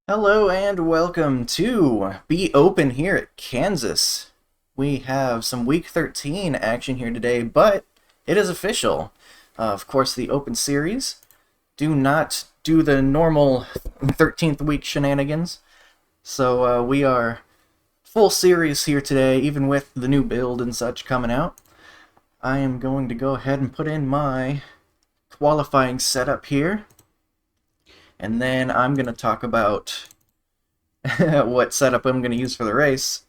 Hello and welcome to Be Open here at Kansas. We have some Week 13 action here today, but it is official. Of course, the Open Series do not do the normal 13th week shenanigans, so we are full series here today, even with the new build and such coming out. I am going to go ahead and put in my qualifying setup here. And then I'm going to talk about what setup I'm going to use for the race,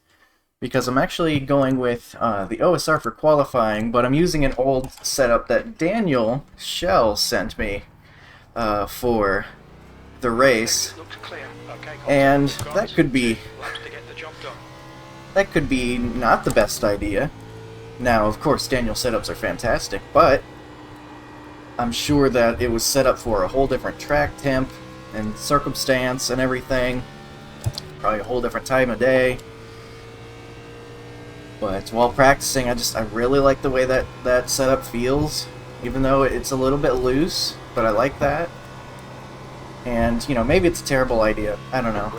because I'm actually going with the OSR for qualifying, but I'm using an old setup that Daniel Shell sent me for the race, and that could be not the best idea. Now, of course, Daniel's setups are fantastic, but I'm sure that it was set up for a whole different track temp and circumstance and everything. Probably a whole different time of day. But while practicing, I really like the way that setup feels, even though it's a little bit loose, but I like that. And, you know, maybe it's a terrible idea. I don't know.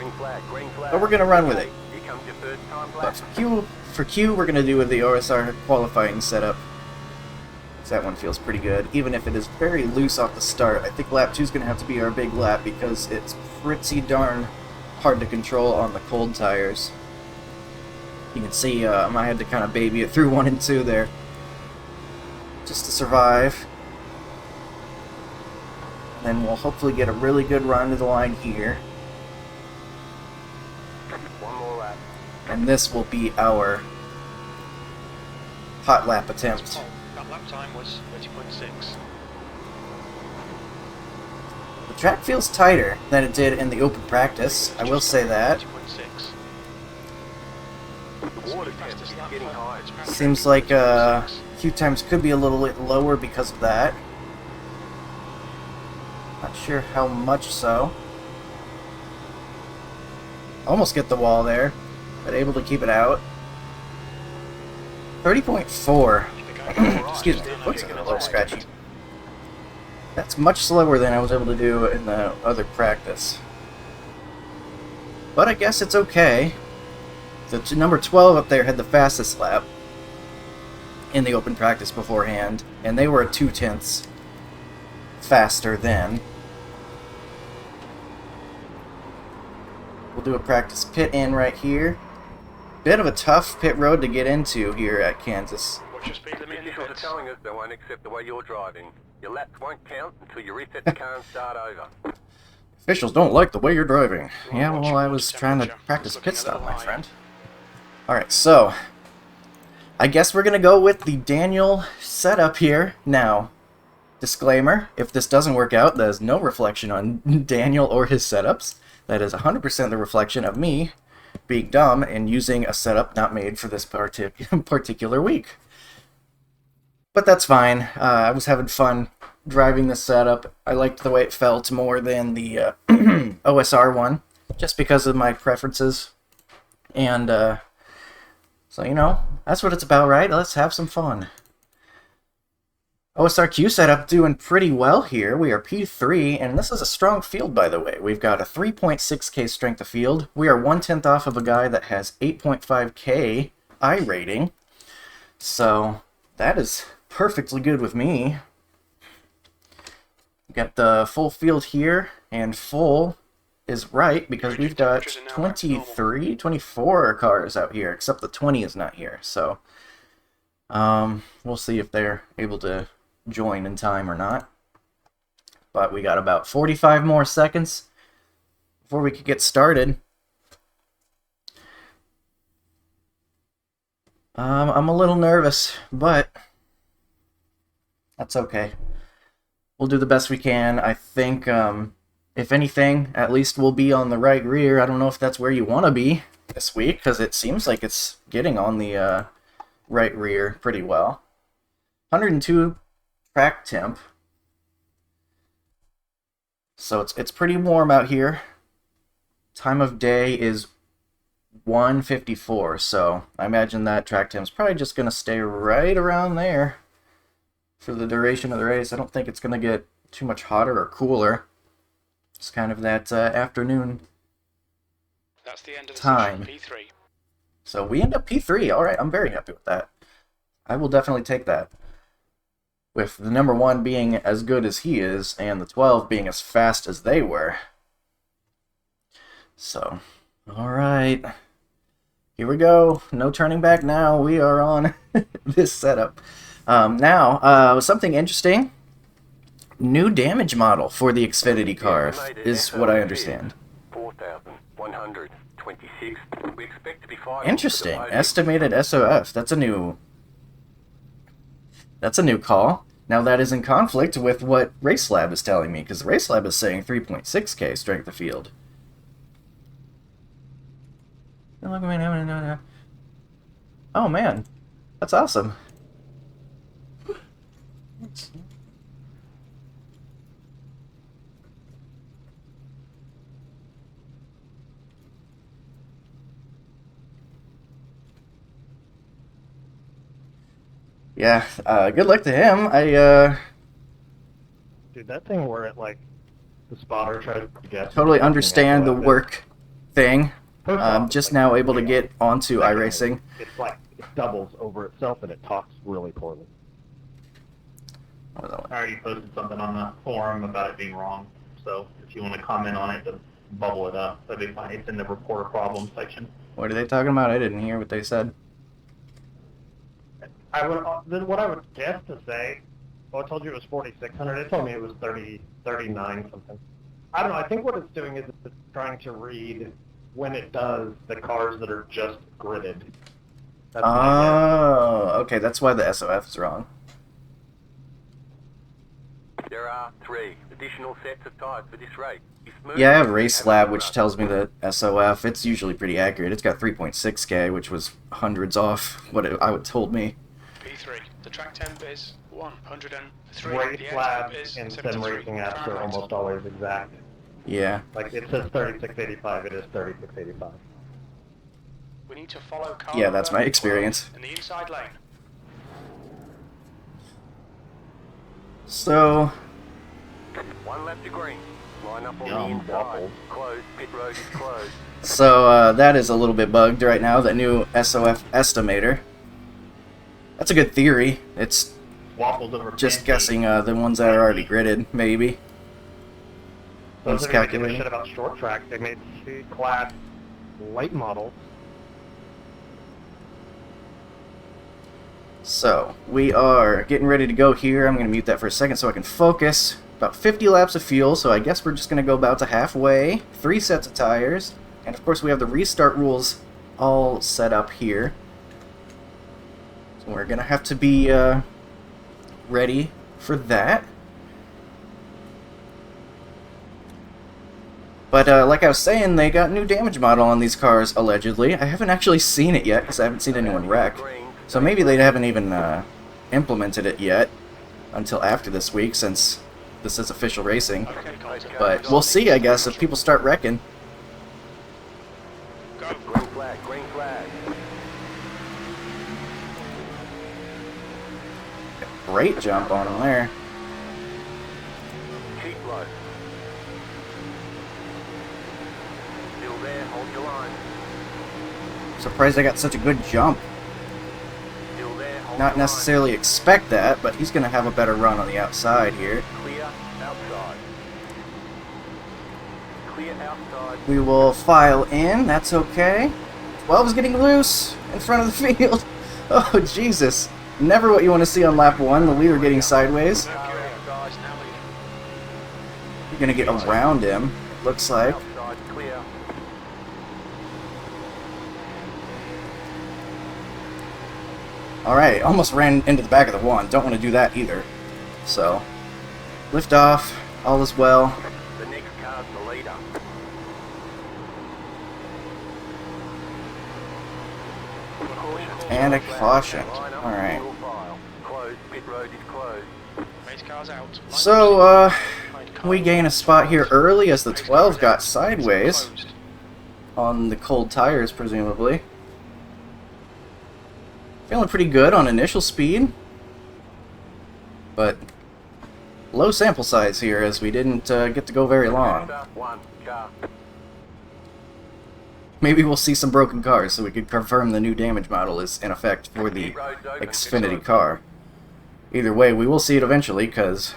But we're going to run with it. But for Q, we're going to do with the OSR qualifying setup. That one feels pretty good, even if it is very loose off the start. I think lap 2 is going to have to be our big lap because it's pretty darn hard to control on the cold tires. You can see I had to kind of baby it through 1 and 2 there just to survive. And then we'll hopefully get a really good run to the line here. One more lap. And this will be our hot lap attempt. That lap time was 30.6. The track feels tighter than it did in the open practice, I will say that. 30.6. The water test is getting high. Seems like queue times could be a little bit lower because of that. Not sure how much so. Almost get the wall there, but able to keep it out. 30.4. Excuse me, looks a little scratchy. That's much slower than I was able to do in the other practice. But I guess it's okay. The number 12 up there had the fastest lap in the open practice beforehand, and they were 0.2 faster then. We'll do a practice pit in right here. Bit of a tough pit road to get into here at Kansas. What's your speed limit in the Officials are pits? telling us they won't accept the way you're driving. Your laps won't count until you reset the car and start over. Officials don't like the way you're driving. Yeah, well, I was trying to practice pit stop, my friend. Alright, so I guess we're going to go with the Daniel setup here. Now, disclaimer, if this doesn't work out, that is no reflection on Daniel or his setups. That is 100% the reflection of me being dumb and using a setup not made for this particular week. But that's fine. I was having fun driving this setup. I liked the way it felt more than the OSR one, just because of my preferences. And so, you know, that's what it's about, right? Let's have some fun. OSRQ setup doing pretty well here. We are P3, and this is a strong field, by the way. We've got a 3.6k strength of field. We are 1/10 off of a guy that has 8.5k I rating. So that is perfectly good with me. We've got the full field here, and full is right because we've got 23, 24 cars out here, except the 20 is not here. So we'll see if they're able to join in time or not. But we got about 45 more seconds before we could get started. I'm a little nervous, but that's okay. We'll do the best we can. I think, if anything, at least we'll be on the right rear. I don't know if that's where you want to be this week, because it seems like it's getting on the right rear pretty well. 102 track temp. So it's pretty warm out here. Time of day is 1:54, so I imagine that track temp's probably just going to stay right around there for the duration of the race. I don't think it's going to get too much hotter or cooler. It's kind of that afternoon That's the end of the time. session, P3. So we end up P3. All right, I'm very happy with that. I will definitely take that. With the number 1 being as good as he is, and the 12 being as fast as they were. So, all right. Here we go. No turning back now. We are on this setup. Now, something interesting. New damage model for the Xfinity car is what I understand. 4,126. We expect to be firing. Interesting. Estimated SOF. That's a new call. Now that is in conflict with what RaceLab is telling me, because RaceLab is saying 3.6k strength of field. Oh man, that's awesome. Yeah, good luck to him. Dude, that thing where it, like, the spotter tries to guess. Totally understand the work thing. I'm just like, now able to get onto iRacing. It's like, it doubles over itself and it talks really poorly. I already posted something on the forum about it being wrong, so if you want to comment on it to bubble it up, that'd be fine. It's in the report a problem section. What are they talking about? I didn't hear what they said. What I would guess to say, well, I told you it was 4,600. It told me it was 39 something. I don't know. I think what it's doing is it's trying to read when it does the cars that are just gridded. That's my guess. Okay, that's why the SOF is wrong. There are 3 additional sets of tires for this race. Yeah, I have RaceLab, which tells me that SOF, it's usually pretty accurate. It's got 3.6k, which was hundreds off what I would told me. P3. The track temp is 103. Race The air lab temp is and sim 73. racing apps are Right. almost always exact. Yeah. Like, it says 3685, it is 3685. We need to follow car Yeah, that's my number experience. 12 in the inside lane. So, 1 lap to green. Line up on the Yum, inside. waffles. Closed. Pit road is closed. so that is a little bit bugged right now, that new SOF estimator. That's a good theory. It's Waffles over just pancakes. guessing the ones that are already gridded, maybe. Those Who's are giving a calculating? shit about short track. They made C-class light models. So, we are getting ready to go here. I'm going to mute that for a second so I can focus. About 50 laps of fuel, so I guess we're just going to go about to halfway. 3 sets of tires. And of course we have the restart rules all set up here. So we're going to have to be ready for that. But like I was saying, they got new damage model on these cars, allegedly. I haven't actually seen it yet, because I haven't seen anyone wreck. So maybe they haven't even implemented it yet until after this week, since this is official racing. Okay, Colton. But we'll see, I guess, if people start wrecking. Go. Green flag. Green flag. Great jump on them there. Keep low. Still there. Hold your line. Surprised I got such a good jump. Still there. Hold Not your necessarily expect that, but he's going to have a better run on the outside here. line. Clear outside. Clear outside. We will file in, that's okay. 12 is getting loose in front of the field. Oh, Jesus. Never what you want to see on lap 1, the leader getting sideways. Mercury guys now leading. You're going to get around him, looks like. Outside. Clear. Alright, almost ran into the back of the 1. Don't want to do that either. So, lift off, all is well. The next car's the leader. And a caution. Line up. Alright. Full file. Closed. Pit road is closed. Race cars out. So, we gain a spot here early as the 12 got sideways Closed. on the cold tires, presumably. Feeling pretty good on initial speed, but low sample size here as we didn't get to go very long. Start 1 car. maybe we'll see some broken cars so we can confirm the new damage model is in effect for the Xfinity car. Either way, we will see it eventually, because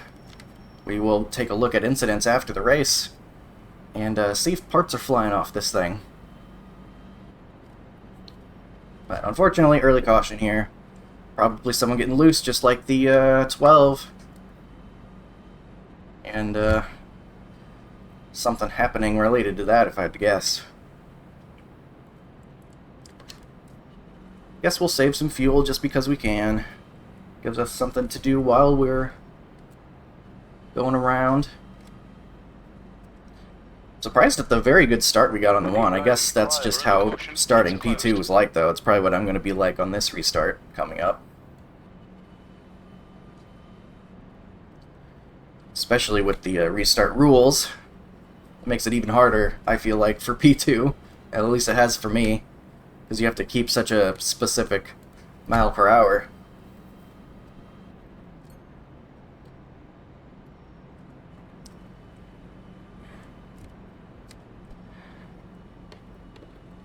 we will take a look at incidents after the race and see if parts are flying off this thing. But unfortunately, early caution here. Probably someone getting loose, just like the 12. And something happening related to that, if I had to guess. Guess we'll save some fuel just because we can. Gives us something to do while we're going around. Surprised at the very good start we got on the 1. I guess that's just how starting P2 was like, though. It's probably what I'm going to be like on this restart coming up. Especially with the restart rules. It makes it even harder, I feel like, for P2. At least it has for me. Because you have to keep such a specific mile per hour.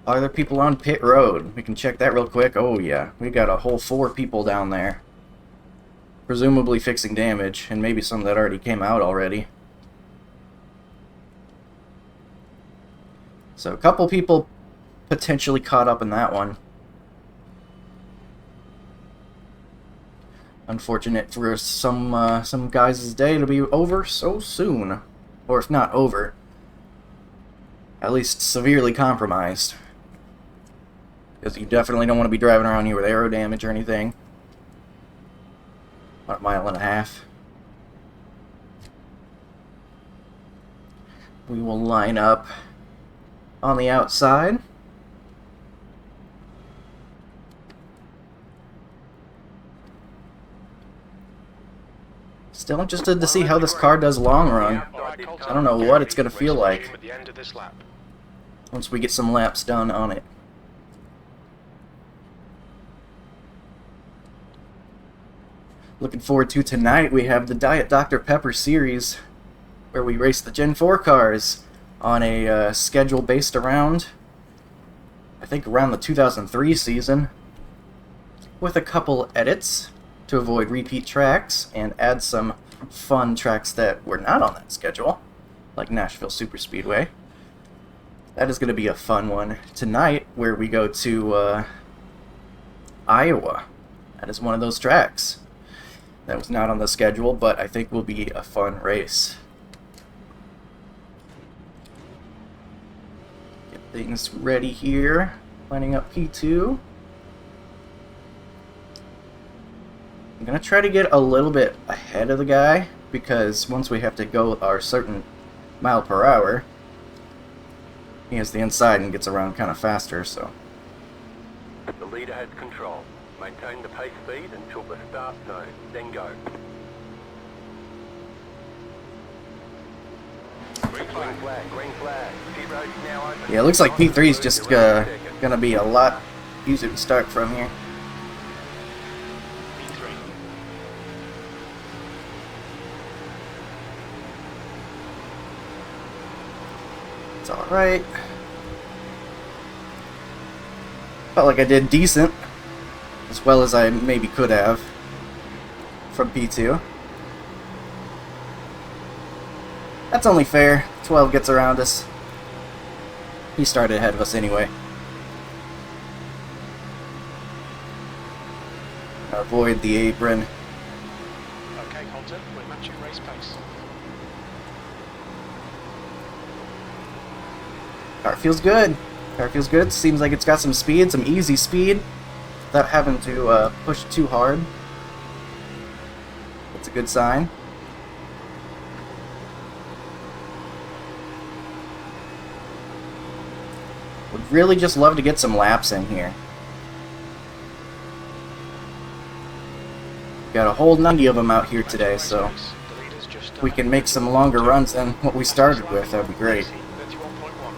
Are there people on pit road? We can check that real quick. Oh yeah, we got a whole 4 people down there. Presumably fixing damage, and maybe some that already came out already. So a couple people potentially caught up in that one. Unfortunate for some guys' day to be over so soon. Or if not over, at least severely compromised. Because you definitely don't want to be driving around here with aero damage or anything. About 1.5 miles. We will line up on the outside. Still interested to see how this car does long run. I don't know what it's going to feel like once we get some laps done on it. Looking forward to tonight, we have the Diet Dr. Pepper series, where we race the Gen 4 cars on a schedule based around, I think, around the 2003 season, with a couple edits to avoid repeat tracks and add some fun tracks that were not on that schedule, like Nashville Superspeedway. That is going to be a fun one. Tonight, where we go to Iowa. That is one of those tracks that was not on the schedule, but I think will be a fun race. Get things ready here. Lining up P2. I'm going to try to get a little bit ahead of the guy, because once we have to go our certain mile per hour, he has the inside and gets around kind of faster, so. The leader has control. Maintain the pace speed until the start zone, then go. Green flag, green flag. Pit road's now open. Yeah, it looks like P3 is just gonna be a lot easier to start from here. It's alright. Felt like I did decent, as well as I maybe could have from P2. That's only fair. 12 gets around us. He started ahead of us anyway. Avoid the apron. Okay, Colton, we're matching race pace. Car feels good. Car feels good. Seems like it's got some speed, some easy speed, without having to push too hard. That's a good sign. Would really just love to get some laps in here. Got a whole 90 of them out here today, so if we can make some longer runs than what we started with, that'd be great. 31.1.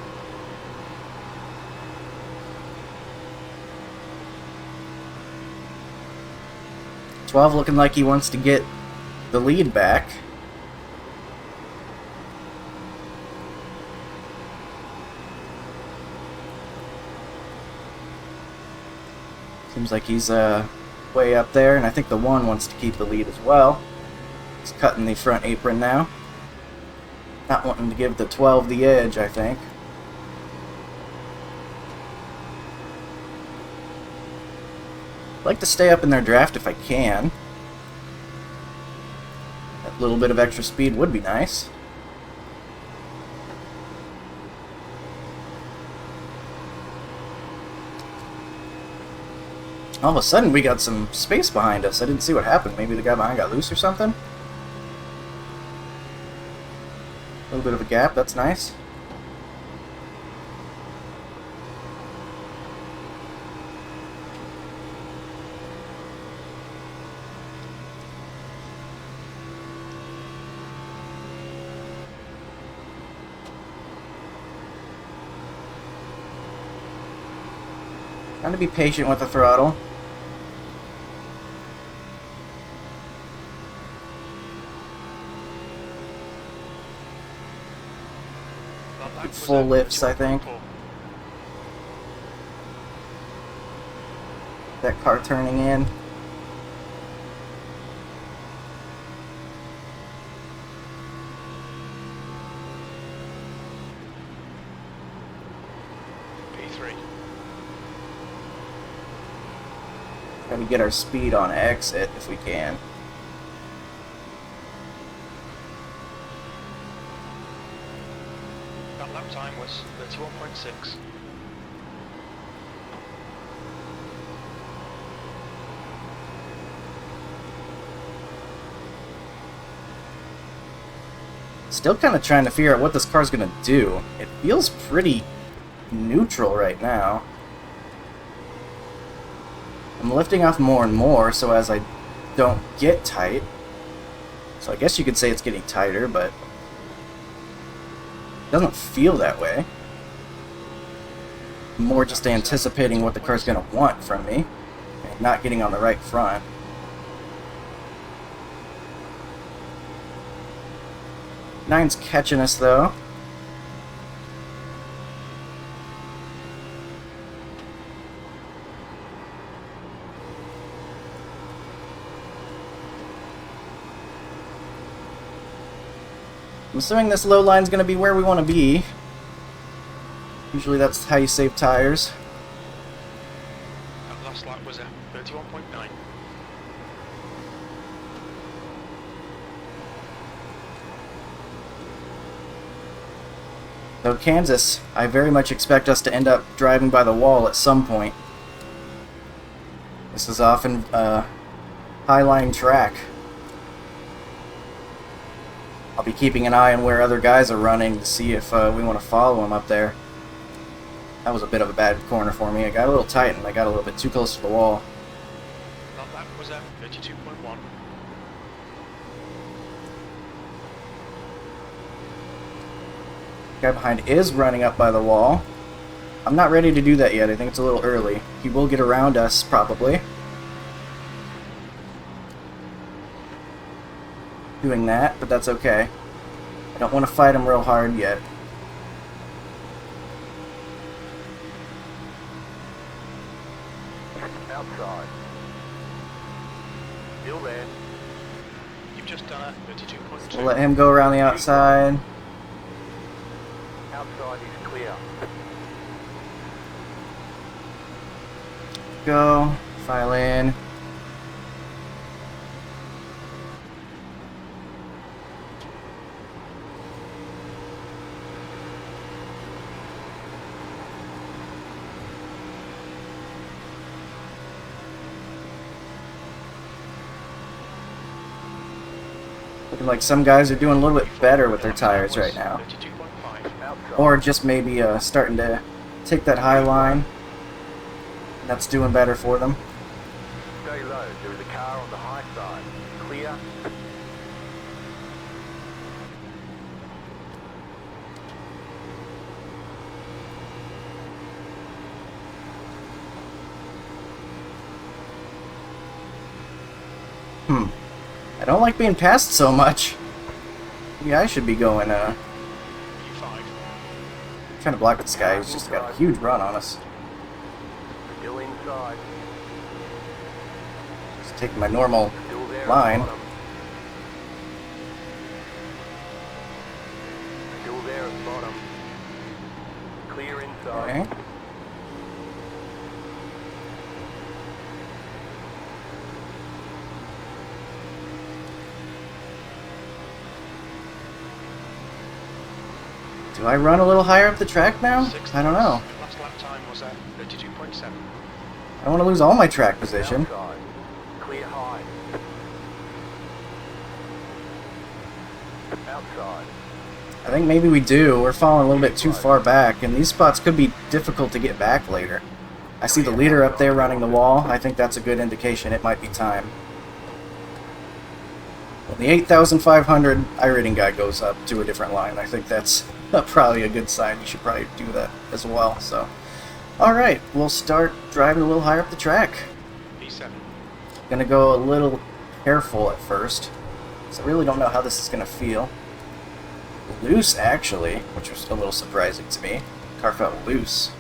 12 looking like he wants to get the lead back. Seems like he's way up there, and I think the 1 wants to keep the lead as well. He's cutting the front apron now. Not wanting to give the 12 the edge, I think. I'd like to stay up in their draft if I can. That little bit of extra speed would be nice. All of a sudden, we got some space behind us. I didn't see what happened. Maybe the guy behind got loose or something? A little bit of a gap. That's nice. Trying to be patient with the throttle. Full lifts, I think. That car turning in. P3. Gotta get our speed on exit if we can. That lap time was 31.6. Still kind of trying to figure out what this car's gonna do. It feels pretty neutral right now. I'm lifting off more and more so as I don't get tight. So I guess you could say it's getting tighter, but it doesn't feel that way. I'm more just anticipating what the car's gonna want from me and not getting on the right front. Nine's catching us though. I'm assuming this low line's going to be where we want to be. Usually that's how you save tires. That last lap was 31.9. So Kansas, I very much expect us to end up driving by the wall at some point. This is often a high-line track. I'll be keeping an eye on where other guys are running to see if we want to follow them up there. That was a bit of a bad corner for me. I got a little tight and I got a little bit too close to the wall. That lap was 32.1. Guy behind is running up by the wall. I'm not ready to do that yet. I think it's a little early. He will get around us, probably. Doing that, but that's okay. I don't want to fight him real hard yet. Outside. Still there. You've just done a 32.2. We'll let him go around the outside. Outside is clear. Go. File in. Looking like some guys are doing a little bit better with their tires right now. 32.5. Outside. Or just maybe starting to take that high line. That's doing better for them. Stay low. There is a car on the high side. Clear. I don't like being passed so much. Maybe I should be going, P5. trying to block this guy. He's just got a huge run on us. Still inside. Just taking my normal Still there at line. bottom. Still there at bottom. Clear inside. Okay. Do I run a little higher up the track now? I don't know. Last lap time was at 32.7. I don't want to lose all my track position. Outside. Clear high. Outside. I think maybe we do. We're falling a little bit too far back, and these spots could be difficult to get back later. I see the leader up there running the wall. I think that's a good indication it might be time. When the 8,500 iRacing guy goes up to a different line, I think that's probably a good sign. You should probably do that as well. So, all right, we'll start driving a little higher up the track. P7. Gonna go a little careful at first, so I really don't know how this is gonna feel. Loose, actually, which was a little surprising to me. Car felt loose.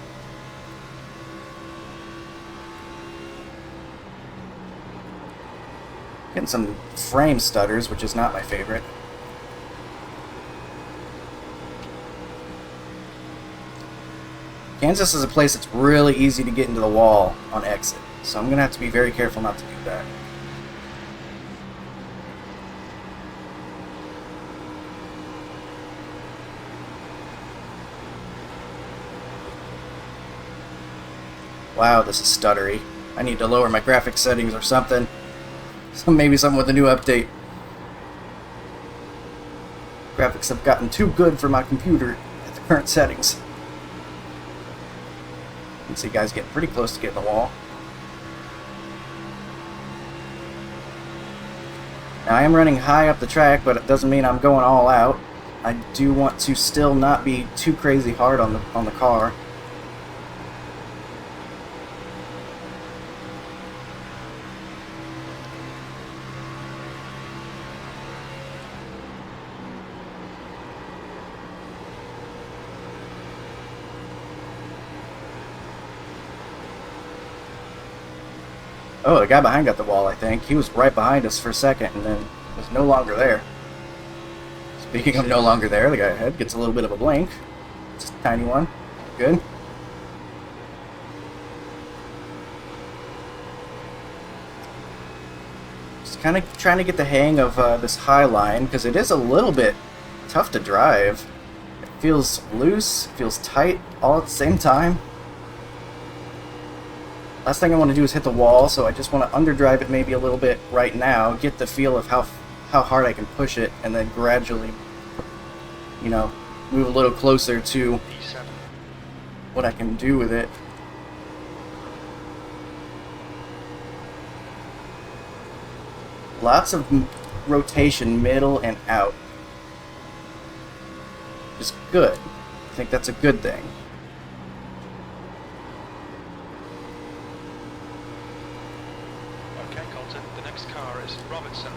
Getting some frame stutters, which is not my favorite. Kansas is a place that's really easy to get into the wall on exit, so I'm going to have to be very careful not to do that. Wow, this is stuttery. I need to lower my graphics settings or something. So maybe something with a new update. Graphics have gotten too good for my computer at the current settings. You can see guys getting pretty close to getting the wall. Now I am running high up the track, but it doesn't mean I'm going all out. I do want to still not be too crazy hard on the car. Oh, the guy behind got the wall, I think. He was right behind us for a second and then was no longer there. Speaking of no longer there, the guy ahead gets a little bit of a blink. Just a tiny one. Good. Just kind of trying to get the hang of this high line, because it is a little bit tough to drive. It feels loose, feels tight, all at the same time. Last thing I want to do is hit the wall, so I just want to underdrive it maybe a little bit right now, get the feel of how hard I can push it, and then gradually, you know, move a little closer to P7. what I can do with it. Lots of rotation, middle and out. Just good. I think that's a good thing. Okay, Colton, the next car is Robertson.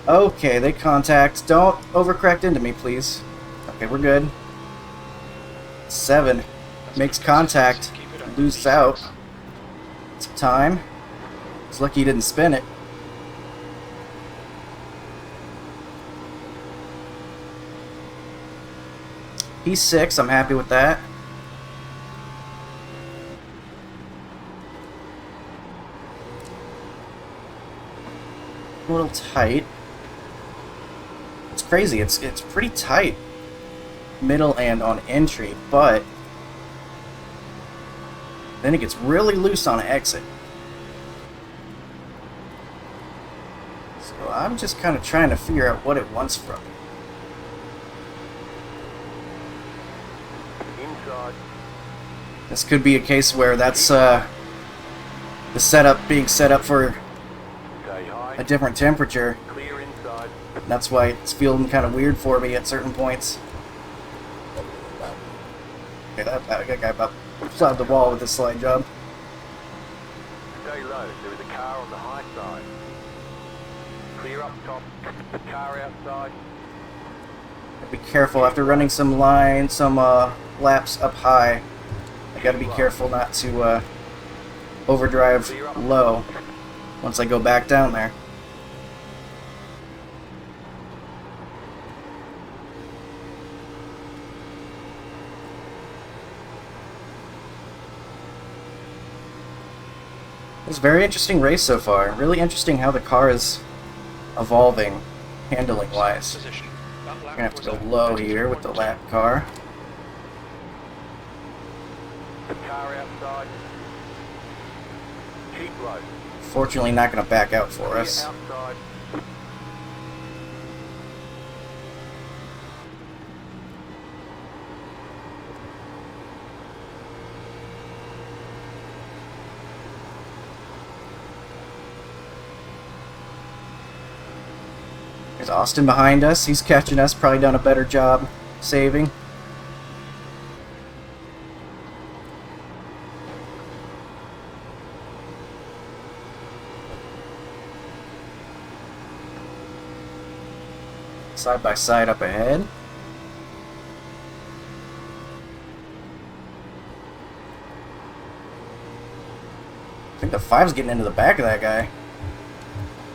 Okay, they contact. Don't overcorrect into me, please. Okay, we're good. 7. That's Makes good contact. consistency. Keep it up. Loses P6. out. Some time. It's lucky he didn't spin it. P6, I'm happy with that. A little tight. It's crazy. It's pretty tight, middle and on entry, but then it gets really loose on exit. So I'm just kind of trying to figure out what it wants from me. Inside. This could be a case where that's the setup being set up for Stay high. a different temperature. Clear inside. That's why it's feeling kind of weird for me at certain points. Okay, that guy about plowed the wall with this slide job. Stay low. There is a car on the high side. Clear up top. Car outside. Be careful after running some lines, some laps up high. I gotta be careful not to overdrive low. once I go back down there. It's a very interesting race so far. Really interesting how the car is evolving, handling-wise. Position. That I'm lap gonna have to was go a low here with the 33.2. lap car. The car outside. Keep low. Fortunately, not gonna back out for Clear us. outside. There's Austin behind us. He's catching us. Probably done a better job saving. Side by side up ahead. I think the 5's getting into the back of that guy.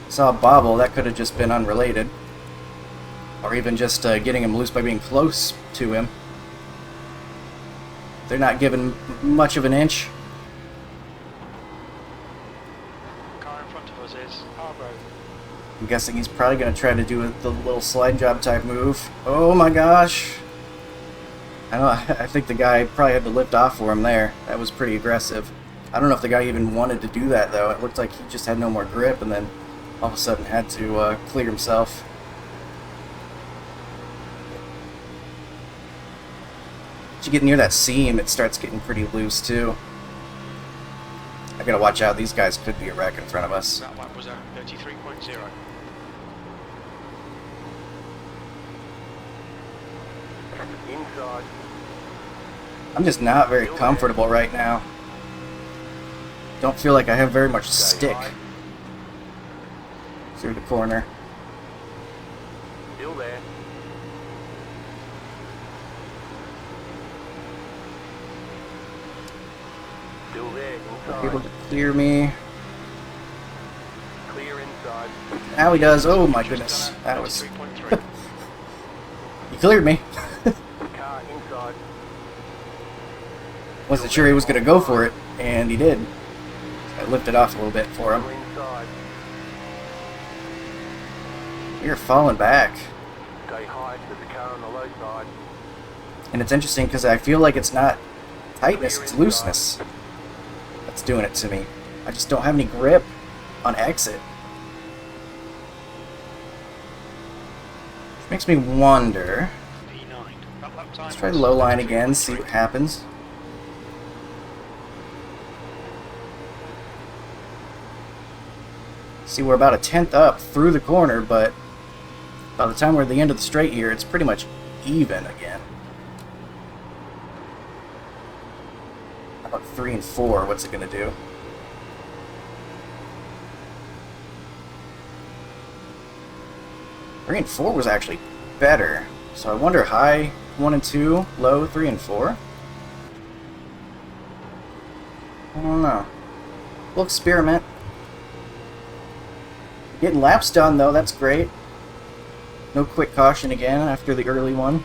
Saw a bobble. That could have just been unrelated. Or even just getting him loose by being close to him. They're not giving much of an inch. Car in front of us is Harbour. I'm guessing he's probably going to try to do the little slide job type move. Oh my gosh. I think the guy probably had to lift off for him there. That was pretty aggressive. I don't know if the guy even wanted to do that though. It looked like he just had no more grip and then all of a sudden had to clear himself. Once you get near that seam, it starts getting pretty loose too. I gotta watch out. These guys could be a wreck in front of us. That lap was a 33.0. Inside. I'm just not very comfortable right now. Don't feel like I have very much stick through the corner. Still there. Still there. Inside. Able to clear me. Clear inside. Now he does. Oh my goodness. That was... 33.3. He cleared me. Car inside. Wasn't sure he was going to go for it, and he did. I lifted off a little bit for him. Still inside. You're falling back. Stay high. There's a car on the low side. And it's interesting because I feel like it's not tightness, it's looseness that's doing it to me. I just don't have any grip on exit. Which makes me wonder. P9. That lap time Let's try was low line again, 33.3. see what happens. See, we're about a tenth up through the corner, but by the time we're at the end of the straight here, it's pretty much even again. How about 3 and 4? What's it going to do? Three and 4 was actually better. So I wonder high 1 and 2, low 3 and 4? I don't know. We'll experiment. Getting laps done though, that's great. No quick caution again after the early one.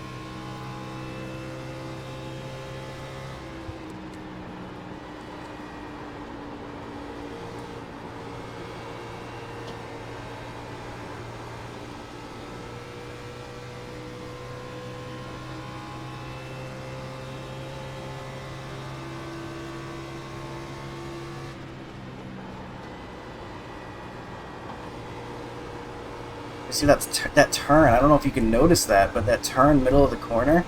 You see that turn, I don't know if you can notice that, but that turn middle of the corner,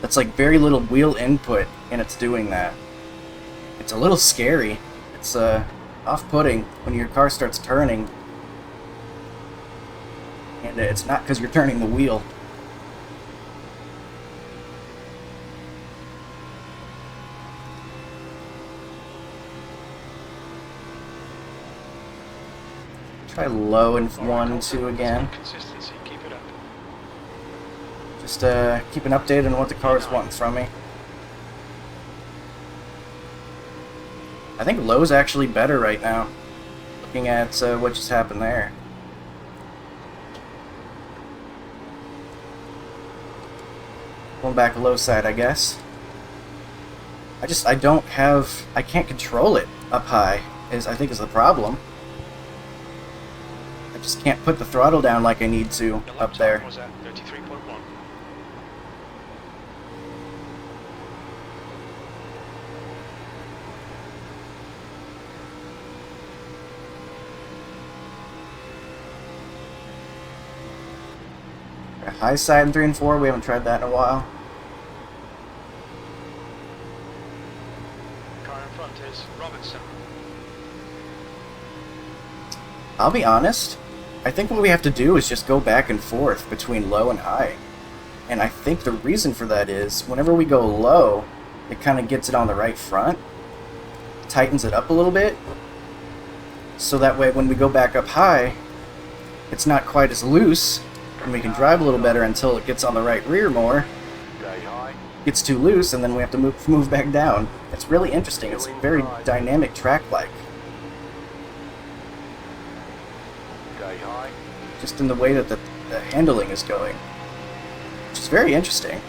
that's like very little wheel input, and it's doing that. It's a little scary. It's off-putting when your car starts turning, and it's not because you're turning the wheel. Try low in 1, 2 again. Consistency. Keep it up. Just keep an update on what the car is wanting from me. I think low's actually better right now. looking at what just happened there. Going back low side, I guess. I can't control it up high, I think is the problem. I just can't put the throttle down like I need to Your lap up there. time was at 33.1. High side in 3 and 4, we haven't tried that in a while. Car in front is Robertson. I'll be honest, I think what we have to do is just go back and forth between low and high. And I think the reason for that is, whenever we go low, it kind of gets it on the right front, tightens it up a little bit, so that way when we go back up high, it's not quite as loose, and we can drive a little better until it gets on the right rear more. Stay high. Gets too loose, and then we have to move back down. It's really interesting. It's very dynamic track-like, Stay high. just in the way that the handling is going, which is very interesting.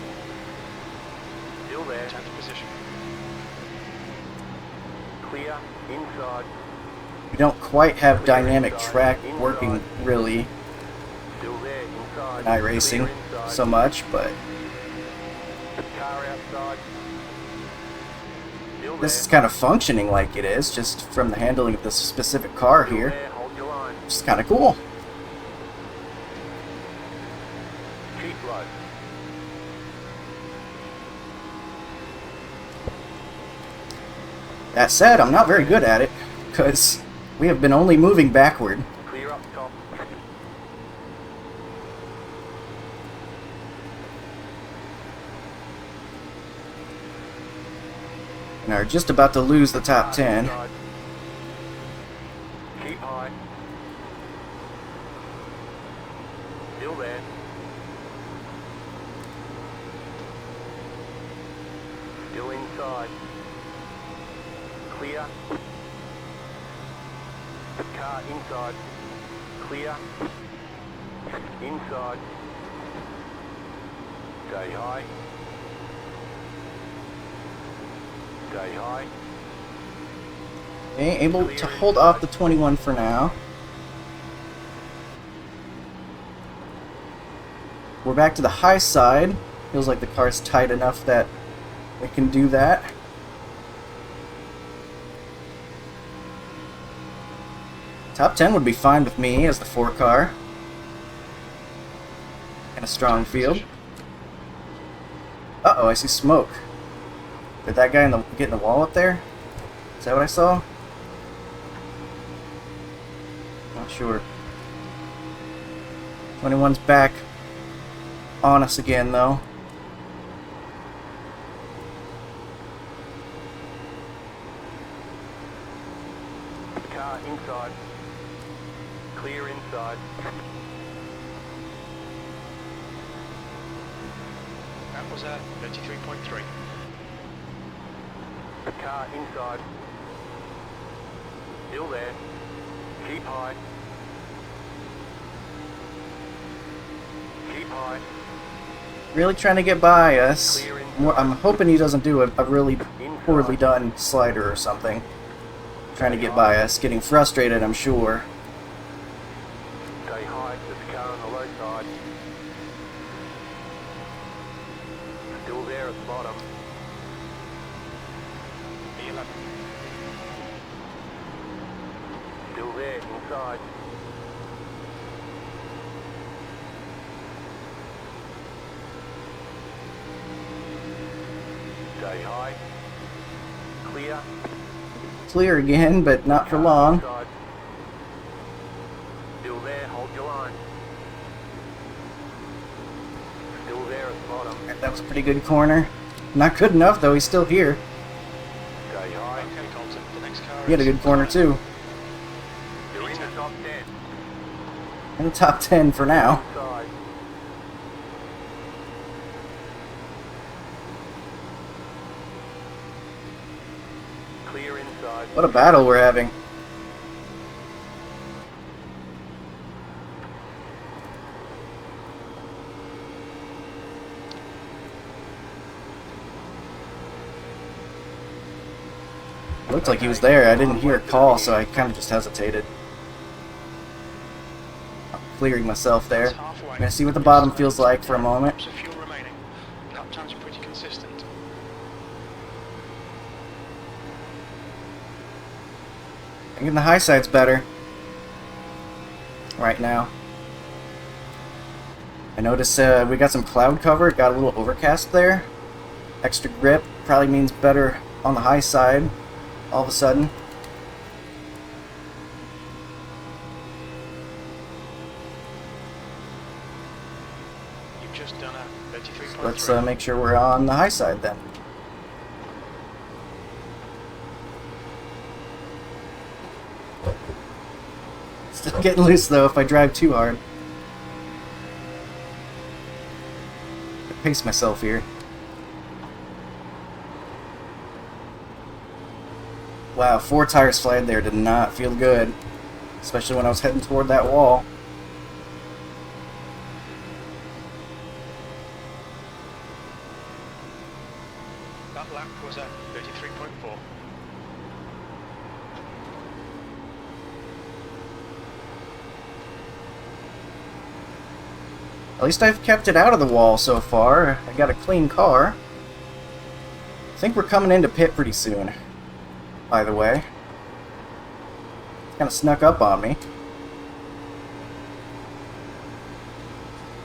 Still there. 10th position. Clear. Inside. We don't quite have dynamic track working really Still there. Inside. in iRacing Clear inside. so much, but Car outside. Still this there. is kind of functioning like it is, just from the handling of this specific car Still here, there. Hold your line. which is kind of cool. Keep low. That said, I'm not very good at it, because we have been only moving backward. Clear up top. And are just about to lose the top Car 10. inside. Keep high. Still there. Still inside. Clear. Car inside. Clear. Inside. Stay high. Stay high. Okay, able to hold off the 21 for now. We're back to the high side. Feels like the car's tight enough that we can do that. Top 10 would be fine with me as the 4 car. And a strong field. Uh-oh, I see smoke. Did that guy get in the wall up there? Is that what I saw? Not sure. 21's back on us again, though. Car inside. Clear inside. That was at 33.3. Car inside. Still there. Keep high. Keep high. Really trying to get by us. Clear inside. I'm hoping he doesn't do a really poorly done slider or something. Trying to get by us. Getting frustrated, I'm sure. Stay high. There's a car on the low side. Still there at the bottom. B11. Still there inside. Stay high. Clear. Clear again, but not for long. Inside. Still there, hold your line. Still there at the bottom. That was a pretty good corner. Not good enough, though. He's still here. Stay high. Okay, Colton. The next car He had a is good corner, too. You're in the top 10. In the top 10 for now. Inside. Clear inside. What a battle we're having. Looked like he was there. I didn't hear a call, so I kind of just hesitated. I'm clearing myself there. I'm gonna see what the bottom feels like for a moment. Laps of fuel remaining. Lap times are pretty consistent. I think the high side's better right now. I noticed we got some cloud cover. It got a little overcast there. Extra grip probably means better on the high side all of a sudden. You've just done a 33.3. Let's make sure we're on the high side then. Still getting loose though if I drive too hard. Pace myself here. Wow, 4 tires flat there did not feel good. Especially when I was heading toward that wall. That lap was at 33.4. At least I've kept it out of the wall so far. I got a clean car. I think we're coming into pit pretty soon, by the way. Kind of snuck up on me.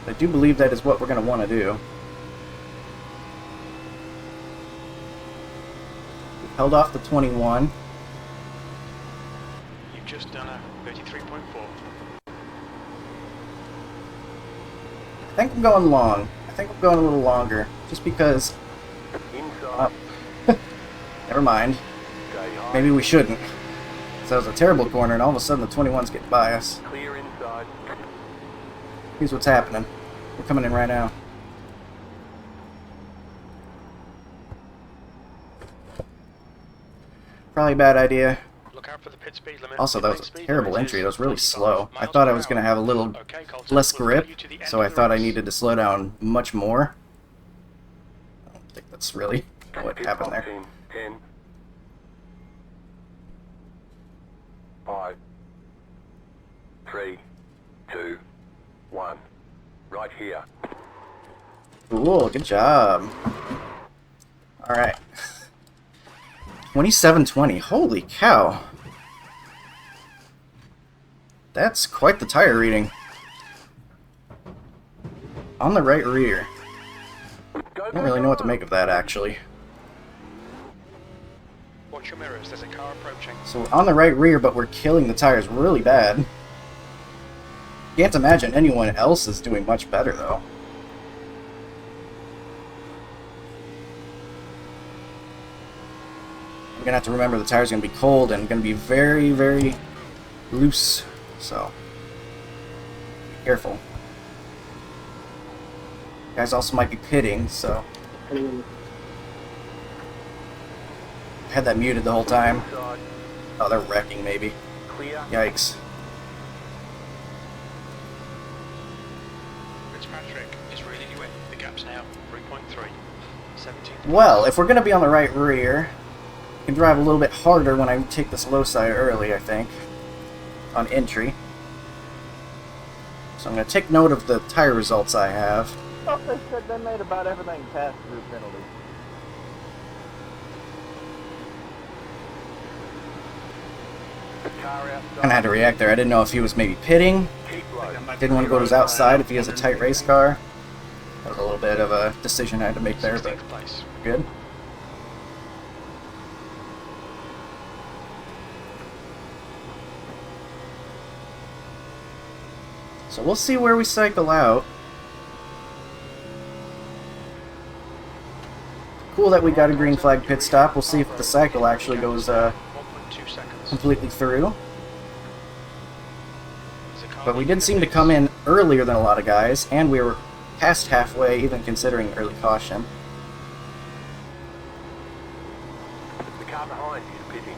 I do believe that is what we're going to want to do. We've held off the 21. You've just done a 33.4. I think I'm going long. I think I'm going a little longer. Just because... Inside. Never mind. Stay high. Maybe we shouldn't. So that was a terrible corner, and all of a sudden the 21's getting by us. Clear inside. Here's what's happening. We're coming in right now. Probably a bad idea. Look out for the pit speed limit. Also, that Pit was a speed terrible limit entry. is That was really 45 slow. I miles thought I per was going to hour. have a little Okay, Colton, less we'll grip, take you to the end so I of the thought I race. needed to slow down much more. I don't think that's really what Pit happened stop there. in 10. 5. 3. 2. 1. Right here. Cool, good job. Alright. 2720. Holy cow. That's quite the tire reading. On the right rear. Go, I don't really know what to make of that, actually. Watch your mirrors, there's a car approaching. So we're on the right rear, but we're killing the tires really bad. Can't imagine anyone else is doing much better, though. I'm gonna have to remember the tires are gonna be cold and gonna be very, very loose. So, be careful. Guys also might be pitting, so I had that muted the whole time. inside. Oh, they're wrecking, maybe. Clear. Yikes. Fitzpatrick is reeling you in. The gap's now 3.3. 17. Well, if we're going to be on the right rear, I can drive a little bit harder when I take this low side early, I think, on entry. So I'm going to take note of the tire results I have. I thought they said they made about everything pass-through penalty. Car outside. Kind of had to react there. I didn't know if he was maybe pitting. Keep low. Didn't want to go to his outside if he has a tight race car. That was a little bit of a decision I had to make there, but 16th place. good. So we'll see where we cycle out. Cool that we got a green flag pit stop. We'll see if the cycle actually goes 1.2 seconds. completely through. There's a car But we leading did the seem to pace. come in earlier than a lot of guys, and we were past halfway, even considering early caution. The car behind is pitting.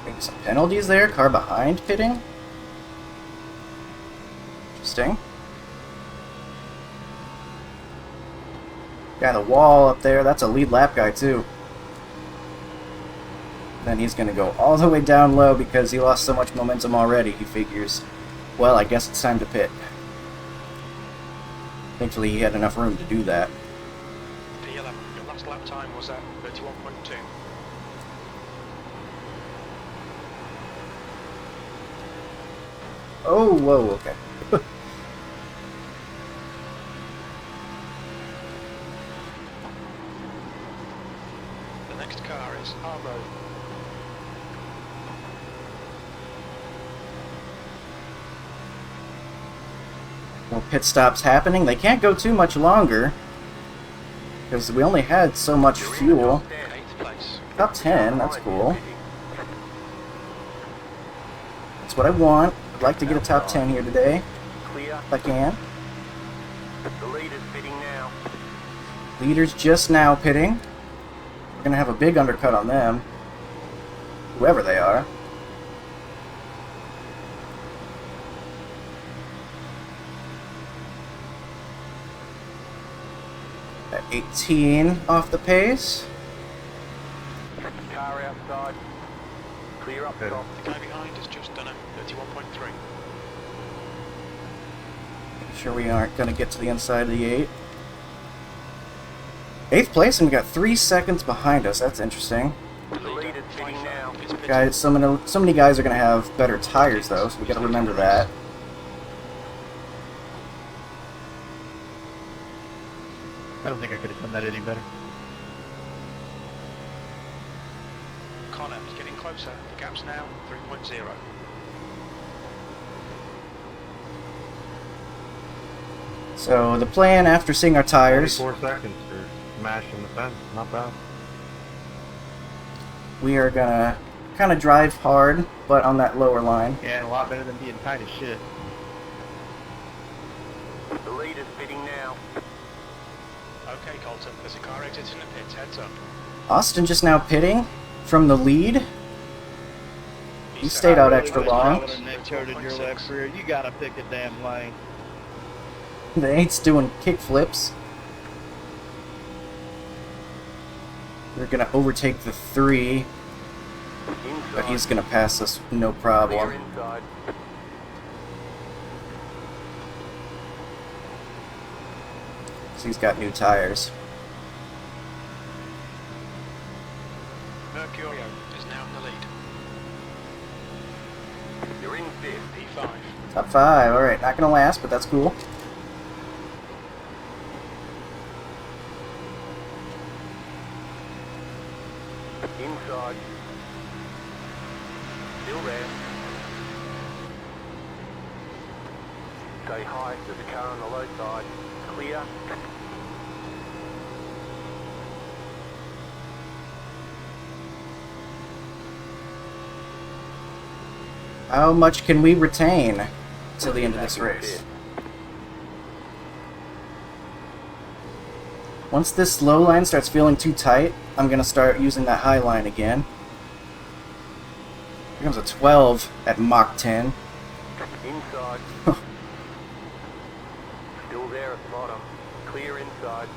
Maybe some penalties there. Car behind pitting. Interesting. Guy on the wall up there. That's a lead lap guy too. Then he's going to go all the way down low because he lost so much momentum already. He figures, well, I guess it's time to pit. Thankfully, he had enough room to do that. P11, your last lap time was at 31.2. Oh, whoa, okay. The next car is Arbo. Well, pit stops happening. They can't go too much longer because we only had so much fuel. 8th place. Top 10, that's cool. That's what I want. I'd like to get a top 10 here today, Clear. if I can. The leader's pitting now. Leaders just now pitting. We're going to have a big undercut on them, whoever they are. At 18 off the pace. Car outside. Clear up top. The guy behind has just done a 31.3. Make sure we aren't going to get to the inside of the 8. 8th place, and we got 3 seconds behind us. That's interesting. The leader's pitting now. Guys, so many guys are going to have better tires, though, so we got to remember that. I don't think I could have done that any better. Connor is getting closer. The gap's now 3.0. So the plan after seeing our tires, 4 seconds for smashing the fence. Not bad. we are going to kind of drive hard, but on that lower line. Yeah, a lot better than being tight as shit. The leader's pitting now. Okay, Colton, there's a car exiting the pits. Heads up. Austin just now pitting from the lead. He stayed out extra long. Your left rear, you gotta pick a damn lane. The 8's doing kick flips. We're going to overtake the 3, Inside. but he's going to pass us no Clear problem. inside. So he's got new tires. Mercurio is now in the lead. You're in fifth. P5. Top 5. Alright, not going to last, but that's cool. Inside. Still there. Stay high. There's a car on the low side. Clear. How much can we retain till the end of this race? Once this low line starts feeling too tight, I'm going to start using that high line again. Here comes a 12 at Mach 10. Inside. Still there at the bottom. Clear inside.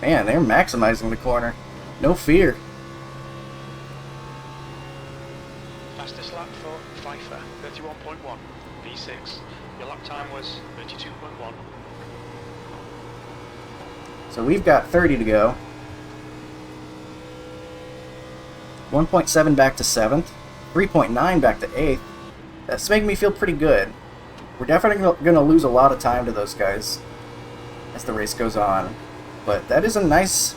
Man, they're maximizing the corner. No fear. Fastest lap for Pfeiffer, 31.1. P6. Your lap time was 32.1. So we've got 30 to go. 1.7 back to 7th. 3.9 back to 8th. That's making me feel pretty good. We're definitely going to lose a lot of time to those guys as the race goes on. But that is a nice,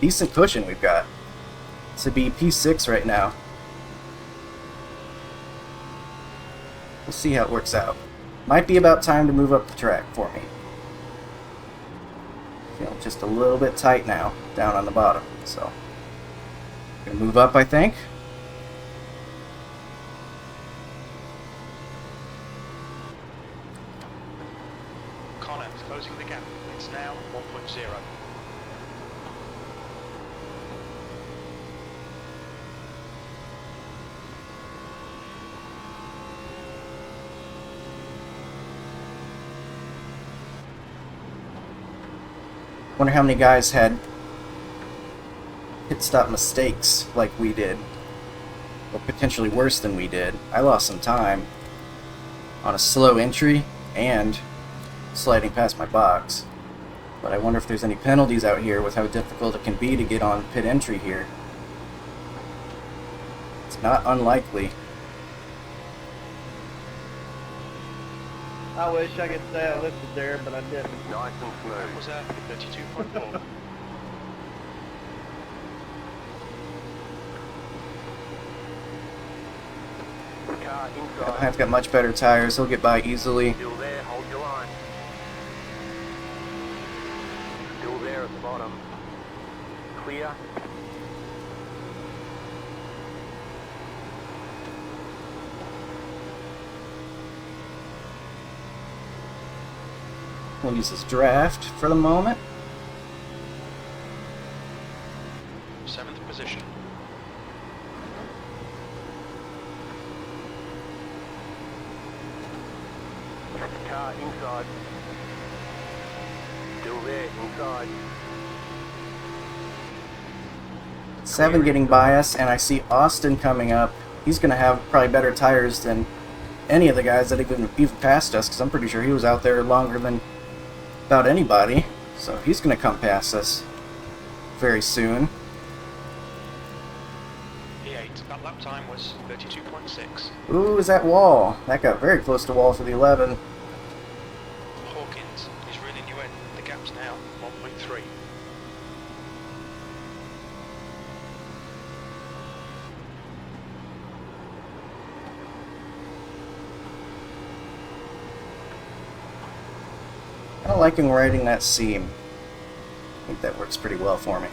decent cushion we've got to be P6 right now. We'll see how it works out. Might be about time to move up the track for me. Feel just a little bit tight now, down on the bottom. So, gonna move up, I think. Connor is closing the gap. It's now 1.0. Wonder how many guys had pit stop mistakes like we did, or potentially worse than we did. I lost some time on a slow entry and sliding past my box. But I wonder if there's any penalties out here with how difficult it can be to get on pit entry here. It's not unlikely. I wish I could say I listed there, but I didn't. Nice and That was smooth. 32.4. Car inside. I've got much better tires. He'll get by easily. Still there, hold your line. Still there at the bottom. Clear. We'll use his draft for the moment. 7th position. Car inside. Still there, inside. 7 getting by us, and I see Austin coming up. He's going to have probably better tires than any of the guys that even passed us, because I'm pretty sure he was out there longer than about anybody. So he's going to come past us very soon. P8. That lap time was 32.6. Ooh, is that wall? That got very close to wall for the 11. Hawkins is reeling you in. The gap's now 1.3. I don't like him riding that seam. I think that works pretty well for me.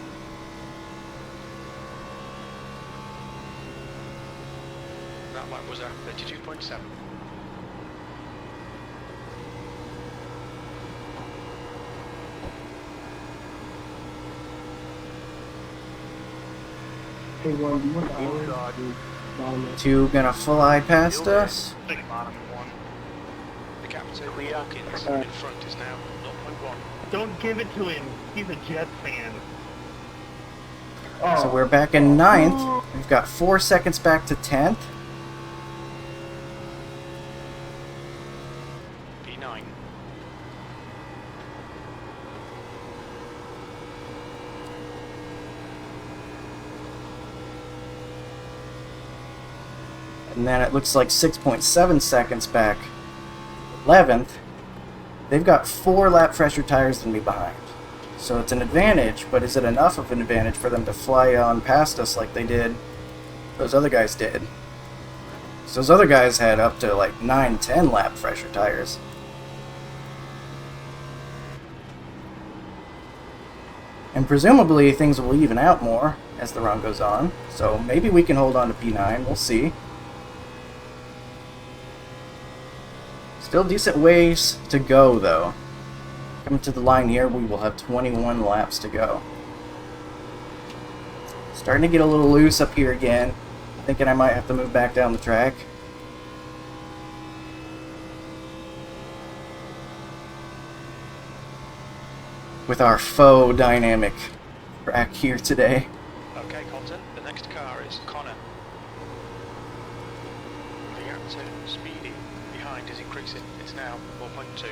That lap was at 32.7. Inside. 2 gonna fly past us. Big bottom one. The gap to Clear. Hawkins in front is now 0.1. Don't give it to him. He's a Jets fan. So we're back in 9th. We've got 4 seconds back to 10th. P9. And then it looks like 6.7 seconds back. 11th. They've got 4 lap fresher tires than me behind. So it's an advantage, but is it enough of an advantage for them to fly on past us like they did? Those other guys did. So those other guys had up to like 9, 10 lap fresher tires. And presumably things will even out more as the run goes on. So maybe we can hold on to P9. We'll see. Still decent ways to go, though. Coming to the line here, we will have 21 laps to go. Starting to get a little loose up here again. Thinking I might have to move back down the track. With our faux dynamic track here today. Okay, Colton. The next car is Connor. The gap to Speedy behind is increasing. It's now 4.2.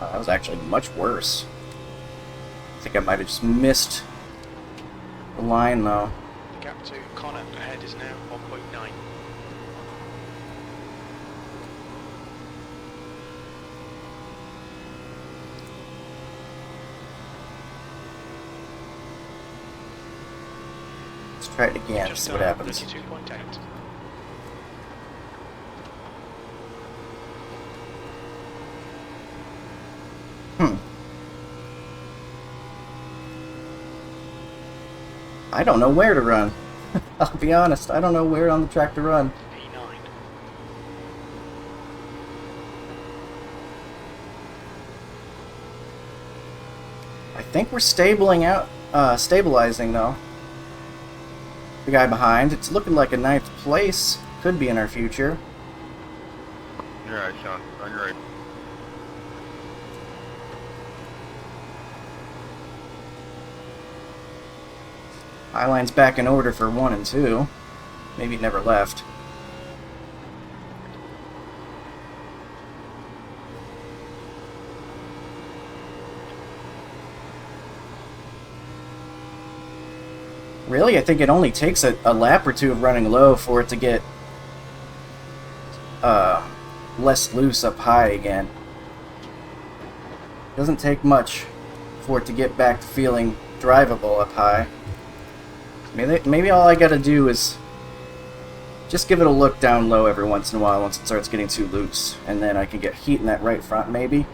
That was actually much worse. I think I might have just missed the line, though. The gap to Connor ahead is now 1.9. Let's try it again, see what happens. 32.8. I don't know where to run. I'll be honest, I don't know where on the track to run. P9. I think we're stabilizing though. The guy behind, it's looking like a 9th place. Could be in our future. You're right, Sean. On your right. Highline's back in order for 1 and 2. Maybe it never left. Really, I think it only takes a lap or two of running low for it to get less loose up high again. Doesn't take much for it to get back to feeling drivable up high. Maybe all I gotta do is just give it a look down low every once in a while once it starts getting too loose, and then I can get heat in that right front maybe.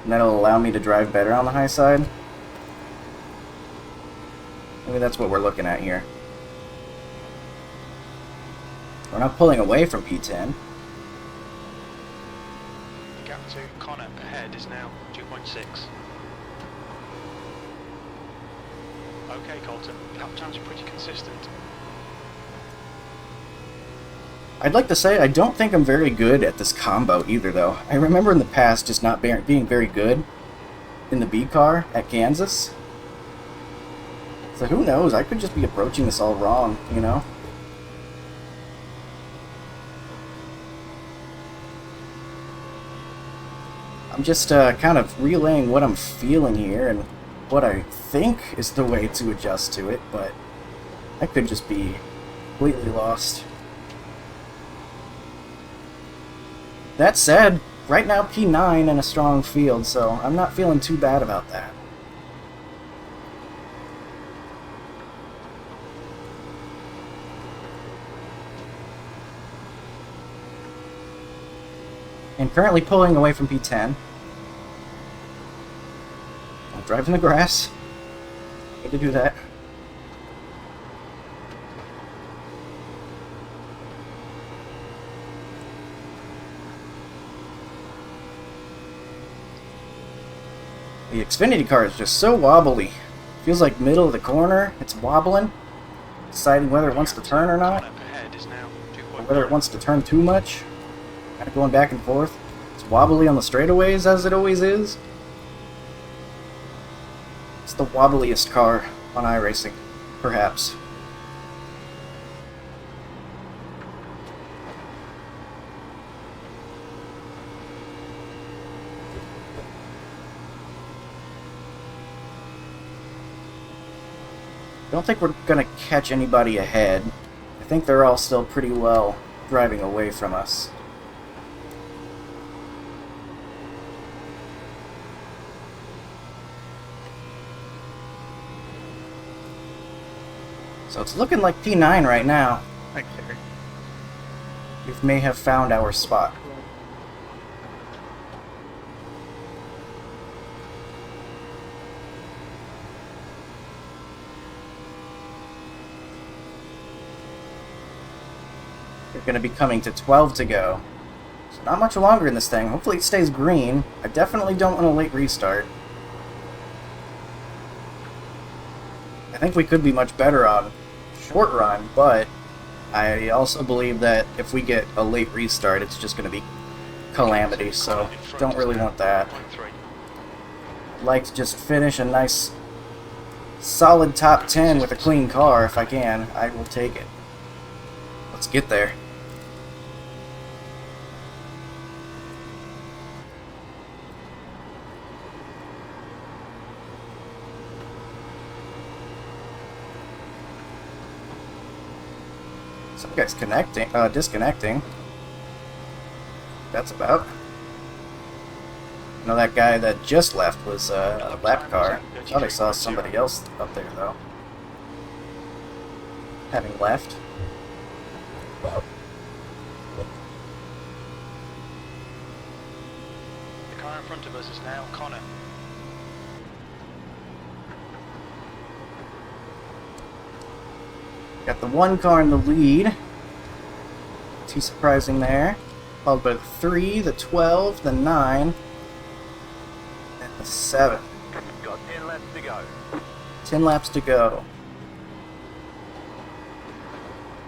And that'll allow me to drive better on the high side. Maybe that's what we're looking at here. We're not pulling away from P10. The gap to Connor ahead is now 2.6. Okay, Colton, lap times are pretty consistent. I'd like to say I don't think I'm very good at this combo either, though. I remember in the past just not being very good in the B car at Kansas. So who knows? I could just be approaching this all wrong, you know? I'm just kind of relaying what I'm feeling here and what I think is the way to adjust to it, but I could just be completely lost. That said, right now P9 in a strong field, so I'm not feeling too bad about that. And currently pulling away from P10. I'm driving the grass. Need to do that. The Xfinity car is just so wobbly. Feels like middle of the corner, it's wobbling, deciding whether it wants to turn or not, or whether it wants to turn too much. Kind of going back and forth. It's wobbly on the straightaways, as it always is. It's the wobbliest car on iRacing, perhaps. I don't think we're going to catch anybody ahead. I think they're all still pretty well driving away from us. So it's looking like P9 right now. Thanks, Harry. We may have found our spot. We're going to be coming to 12 to go. So not much longer in this thing. Hopefully it stays green. I definitely don't want a late restart. I think we could be much better on short run, but I also believe that if we get a late restart, it's just going to be calamity, so don't really want that. I'd like to just finish a nice solid top 10 with a clean car if I can. I will take it. Let's get there. Some guy's disconnecting. That's about. I know that guy that just left was a lap car. I thought I saw somebody else up there, though. Having left. The car in front of us is now Connor. Got the one car in the lead. Too surprising there. Followed by the 3, the 12, the 9, and the 7. Got 10 laps to go. 10 laps to go.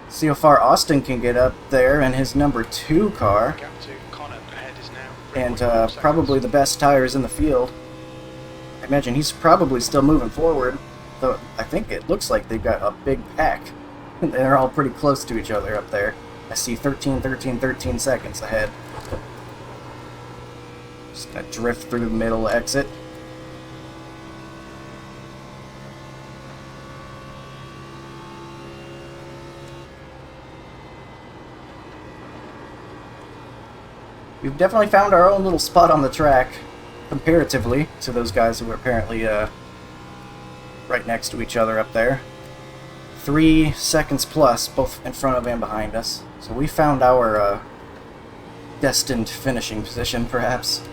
See how far Austin can get up there in his number 2 car. Gap to Connor ahead is now And 3.4 probably the best tires in the field. I imagine he's probably still moving forward Though I think it looks like they've got a big pack. They're all pretty close to each other up there. I see 13, 13, 13 seconds ahead. Just gonna drift through the middle exit. We've definitely found our own little spot on the track, comparatively to those guys who were apparently right next to each other up there. 3 seconds plus, both in front of and behind us. So we found our destined finishing position, perhaps.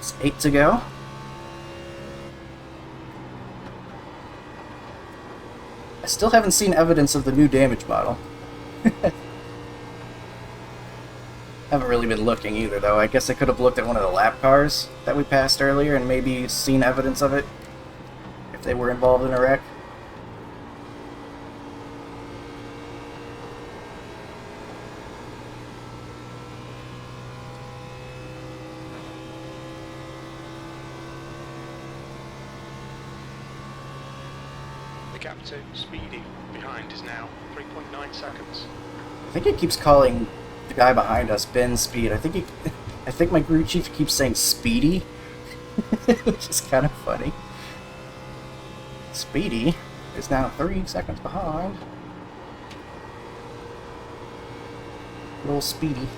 It's 8 to go. I still haven't seen evidence of the new damage model. Haven't really been looking either, though. I guess I could have looked at one of the lap cars that we passed earlier and maybe seen evidence of it if they were involved in a wreck. The gap to Speedy behind is now 3.9 seconds. I think it keeps calling the guy behind us Ben Speed. I think my crew chief keeps saying Speedy, which is kind of funny. Speedy is now 3 seconds behind. Little Speedy.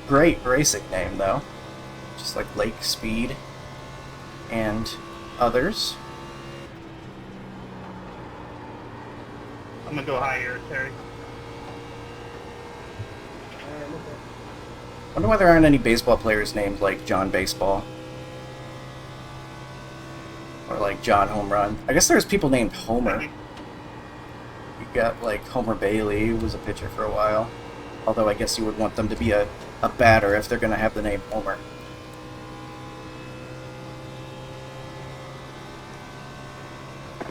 Great racing name, though. Just like Lake Speed and others. I'm gonna go higher, Terry. Wonder why there aren't any baseball players named like John Baseball. Or like John Home Run. I guess there's people named Homer. You got like Homer Bailey, who was a pitcher for a while. Although I guess you would want them to be a batter if they're gonna have the name Homer.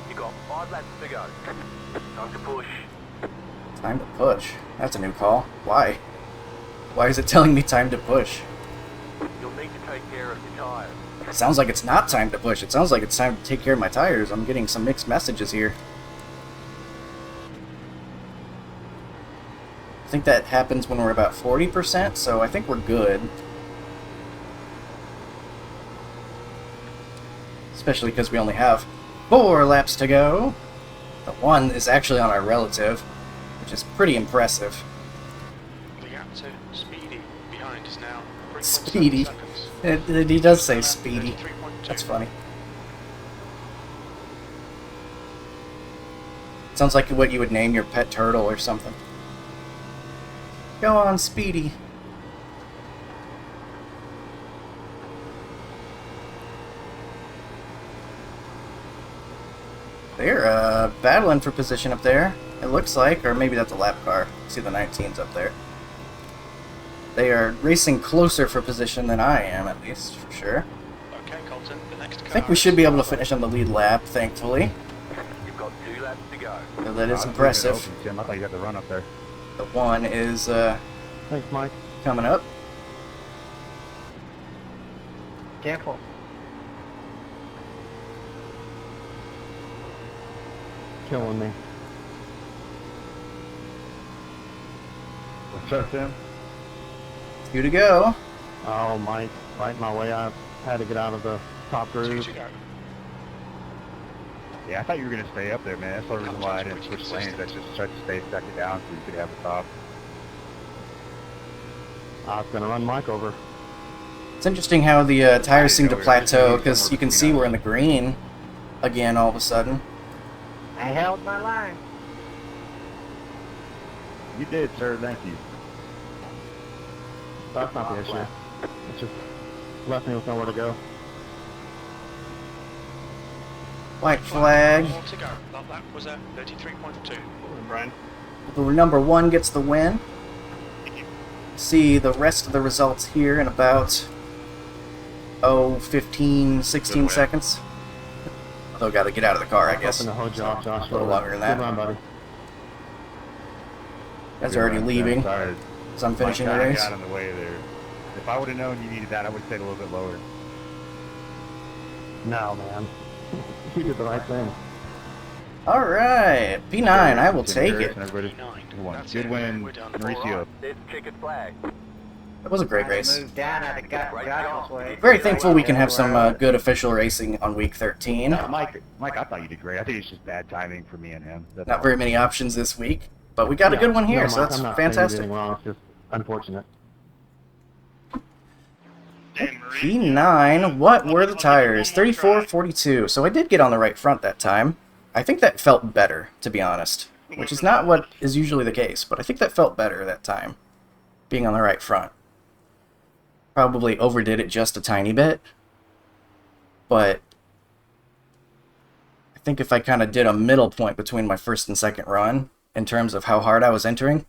You got 5 laps to go. Time to push. Time to push. That's a new call. Why? Why is it telling me time to push? You'll need to take care of your tyres. It sounds like it's not time to push. It sounds like it's time to take care of my tires. I'm getting some mixed messages here. I think that happens when we're about 40%, so I think we're good. Especially because we only have 4 laps to go. The 1 is actually on our relative, which is pretty impressive. The gap to Speedy behind is now 3.7 Speedy. seconds. He does say Speedy. 33.2. That's funny. Sounds like what you would name your pet turtle or something. Go on, Speedy. They're battling for position up there, it looks like, or maybe that's a lap car. See the 19s up there. They are racing closer for position than I am, at least, for sure. Okay, Colton, the next car. I think we should be able to finish on the lead lap, thankfully. You've got 2 laps to go. So that is impressive. Jim, I thought you had to run up there. The 1 is Thanks, Mike. coming up. Careful. Killing me. What's up, Tim? 2 to go. Oh, Mike, fighting my way out. Had to get out of the top 2 groove. to go. Yeah, I thought you were going to stay up there, man. That's the reason why I didn't switch lanes. I just tried to stay second down so you could have the top. I was gonna run Mike over. It's interesting how the tires seem to plateau, because you can see we're in the green again all of a sudden. I held my line. You did, sir. Thank you. That's not the issue. It's just left me with nowhere to go. White flag. More to go. That was a 33.2. Brian. The number 1 gets the win. See the rest of the results here in about 15, 16 seconds. Still got to get out of the car, I guess. Hoping to hold you off, Josh. A little longer than that. Good run, buddy. Guys are already leaving, Sorry. so I'm finishing the My guy race. got in the way there. If I would have known you needed that, I would have stayed a little bit lower. No, man. You did the right thing. All right, P9, I will take it. Everybody. That's Good it. win, We're done. Mauricio. This checkered flag. That was a great race. Moved down out of Josh's way. Very thankful we can have some good official racing on week 13. Mike, I thought you did great. I think it's just bad timing for me and him. That's Not all. very many options this week, but we got a good one here, No, so Mike, that's I'm not saying you did fantastic. anything wrong. It's just unfortunate. P9, what were the tires? 34.42, so I did get on the right front that time. I think that felt better, to be honest, which is not what is usually the case, but I think that felt better that time, being on the right front. Probably overdid it just a tiny bit, but I think if I kind of did a middle point between my first and second run, in terms of how hard I was entering,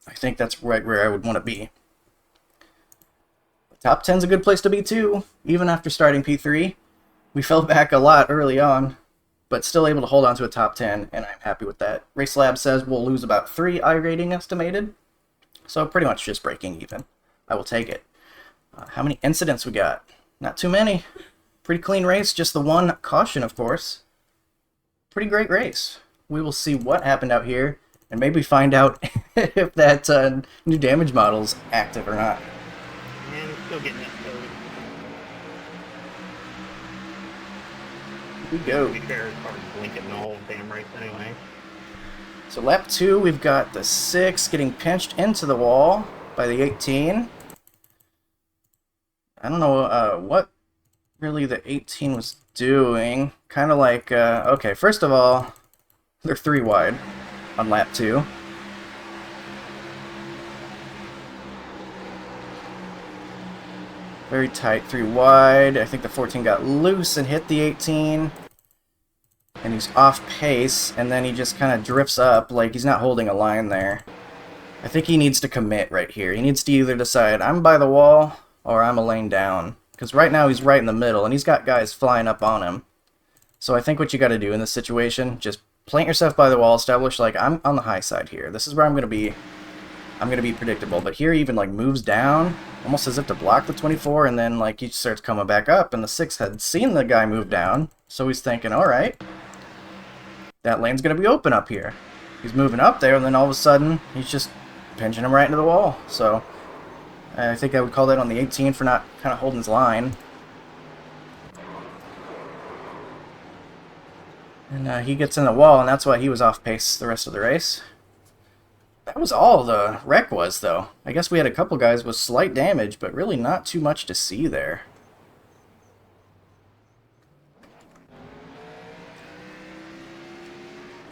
I think that's right where I would want to be. Top 10's a good place to be too, even after starting P3. We fell back a lot early on, but still able to hold on to a top 10, and I'm happy with that. RaceLab says we'll lose about 3 iRating estimated, so pretty much just breaking even. I will take it. How many incidents we got? Not too many. Pretty clean race, just the one caution, of course. Pretty great race. We will see what happened out here, and maybe find out if that new damage model's active or not. And still getting it. So Here we go. to be fair, it's probably blinking the whole damn race anyway. So lap 2, we've got the 6 getting pinched into the wall by the 18. I don't know what really the 18 was doing. Kind of like, okay, first of all, they're 3 wide on lap 2. Very tight, 3 wide. I think the 14 got loose and hit the 18. And he's off pace, and then he just kind of drifts up like he's not holding a line there. I think he needs to commit right here. He needs to either decide, I'm by the wall, or I'm a lane down. Because right now he's right in the middle, and he's got guys flying up on him. So I think what you got to do in this situation, just plant yourself by the wall, establish, like, I'm on the high side here. This is where I'm going to be. I'm going to be predictable. But here he even, like, moves down, almost as if to block the 24, and then, like, he starts coming back up, and the 6 had seen the guy move down, so he's thinking, alright, that lane's going to be open up here. He's moving up there, and then all of a sudden, he's just pinching him right into the wall. So I think I would call that on the 18 for not kind of holding his line. And he gets in the wall, and that's why he was off pace the rest of the race. That was all the wreck was, though. I guess we had a couple guys with slight damage, but really not too much to see there.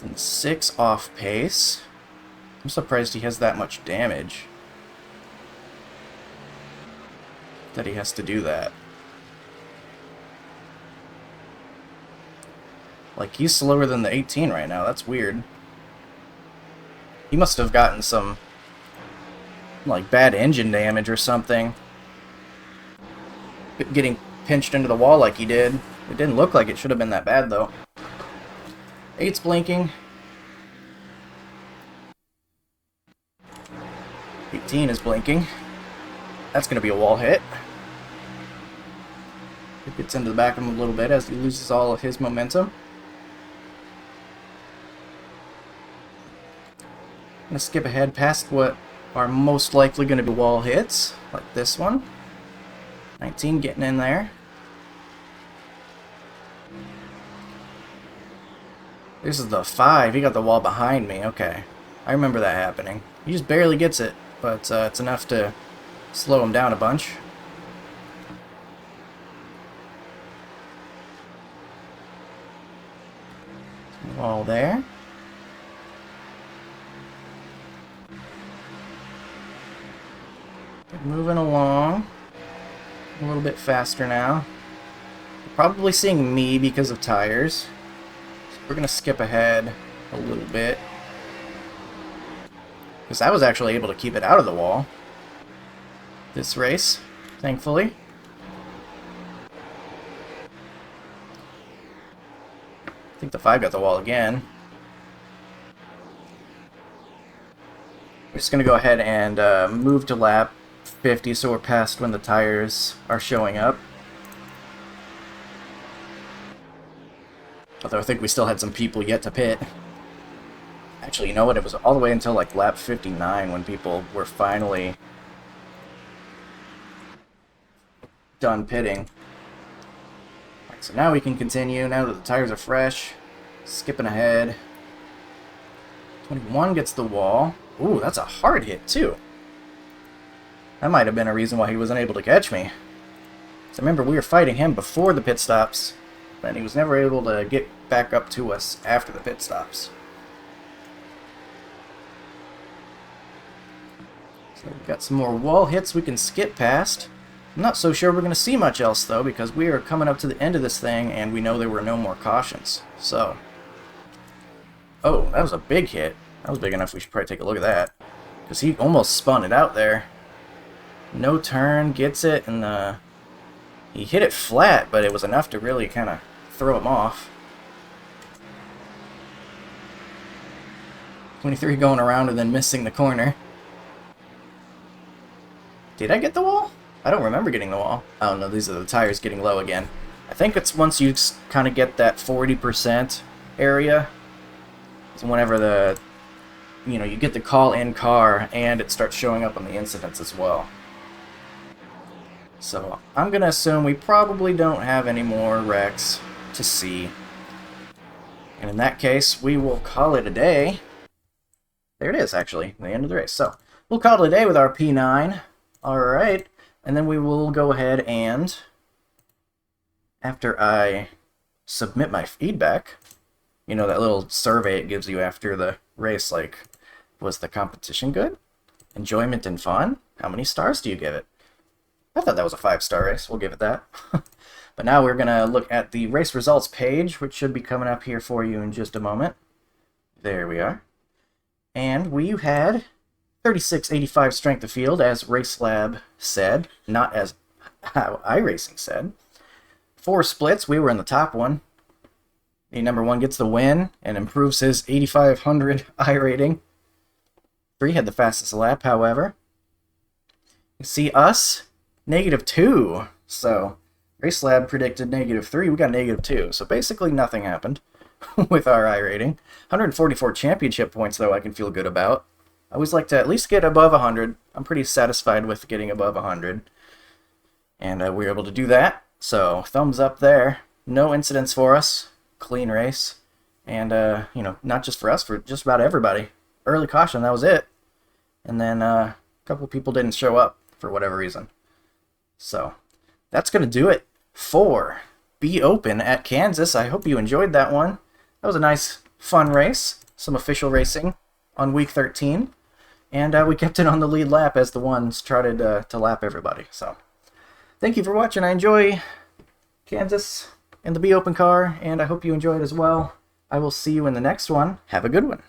And 6 off pace. I'm surprised he has that much damage. That he has to do that. Like, he's slower than the 18 right now. That's weird. He must have gotten some, like, bad engine damage or something. Getting pinched into the wall like he did. It didn't look like it should have been that bad, though. 8's blinking. 18 is blinking. That's going to be a wall hit. It gets into the back of him a little bit as he loses all of his momentum. I'm going to skip ahead past what are most likely going to be wall hits, like this one. 19 getting in there. This is the 5. He got the wall behind me. Okay. I remember that happening. He just barely gets it, but it's enough to slow him down a bunch. Wall there. Moving along a little bit faster now. Probably seeing me because of tires. So we're going to skip ahead a little bit. Because I was actually able to keep it out of the wall this race, thankfully. think the 5 got the wall again. We're just going to go ahead and move to lap 50 so we're past when the tires are showing up. Although I think we still had some people yet to pit. Actually, you know what? It was all the way until like lap 59 when people were finally done pitting. Alright, so now we can continue, now that the tires are fresh. Skipping ahead. 21 gets the wall. Ooh, that's a hard hit too. That might have been a reason why he wasn't able to catch me. So remember, we were fighting him before the pit stops, and he was never able to get back up to us after the pit stops. So we've got some more wall hits we can skip past. I'm not so sure we're going to see much else, though, because we are coming up to the end of this thing, and we know there were no more cautions. So, oh, that was a big hit. That was big enough we should probably take a look at that. Because he almost spun it out there. No turn, gets it, and he hit it flat, but it was enough to really kind of throw him off. 23 going around and then missing the corner. Did I get the wall? I don't remember getting the wall. Oh no, these are the tires getting low again. I think it's once you kind of get that 40% area. So whenever the, you get the call in car and it starts showing up on the incidents as well. So I'm going to assume we probably don't have any more wrecks to see. And in that case, we will call it a day. There it is, actually, the end of the race. So we'll call it a day with our P9. Alright, and then we will go ahead and, after I submit my feedback, you know, that little survey it gives you after the race, like, was the competition good? Enjoyment and fun? How many stars do you give it? I thought that was a 5-star race. We'll give it that. But now we're going to look at the race results page, which should be coming up here for you in just a moment. There we are. And we had 3685 strength of field, as RaceLab said, not as how iRacing said. 4 splits, we were in the top one. The number 1 gets the win and improves his 8500 I rating. 3 had the fastest lap, however. You see us, -2. So RaceLab predicted -3, we got -2. So basically nothing happened with our I rating. 144 championship points, though, I can feel good about. I always like to at least get above 100. I'm pretty satisfied with getting above 100. And we were able to do that. So thumbs up there. No incidents for us. Clean race. And, not just for us, for just about everybody. Early caution, that was it. And then a couple people didn't show up for whatever reason. So that's going to do it for Be Open at Kansas. I hope you enjoyed that one. That was a nice, fun race. Some official racing on week 13. And we kept it on the lead lap as the ones tried to lap everybody. So thank you for watching. I enjoy Kansas and the Be Open car, and I hope you enjoy it as well. I will see you in the next one. Have a good one.